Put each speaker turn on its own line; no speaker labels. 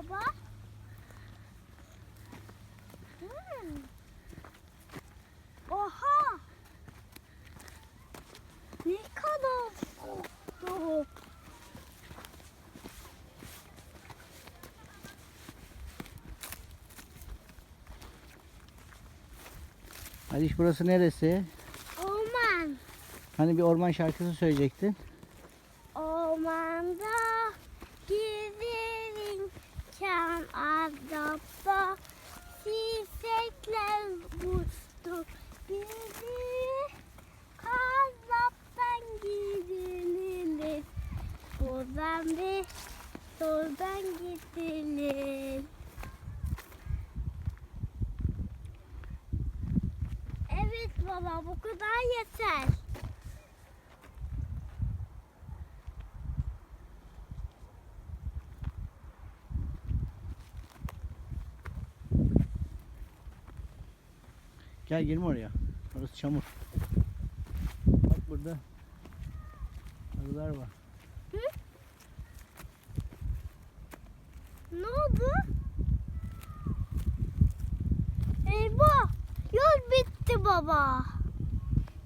baba? Oha! Ne kadar oldu?
Aliş, burası neresi?
Orman.
Hani bir orman şarkısı söyleyecektin.
Ormanda giderimken adapta çiçekler uçtu. Bizi kazaptan gidilir. Oradan gidilir. Evet baba, bu kadar yeter.
Gel, girme oraya. Orası çamur. Bak burada arılar var.
Hı? Ne oldu? Eyvah! Yol bitti baba.